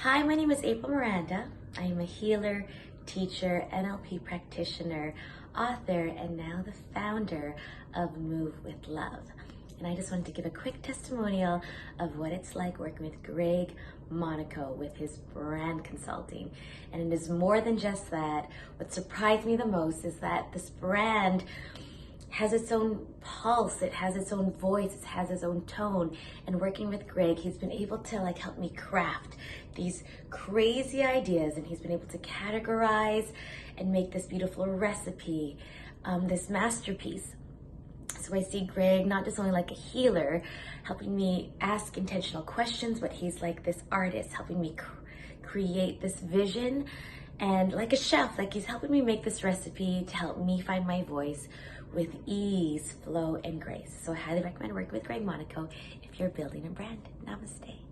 Hi, my name is April Miranda. I am a healer, teacher, NLP practitioner, author, and now the founder of Move with Love. And I just wanted to give a quick testimonial of what it's like working with Greg Monaco with his brand consulting. And it is more than just that. What surprised me the most is that this brand has its own pulse, it has its own voice, it has its own tone. And working with Greg, he's been able to help me craft these crazy ideas, and he's been able to categorize and make this beautiful recipe, this masterpiece. So I see Greg not just only like a healer, helping me ask intentional questions, but he's like this artist, helping me create this vision. And like a chef, he's helping me make this recipe to help me find my voice with ease, flow, and grace. So I highly recommend working with Greg Monaco if you're building a brand. Namaste.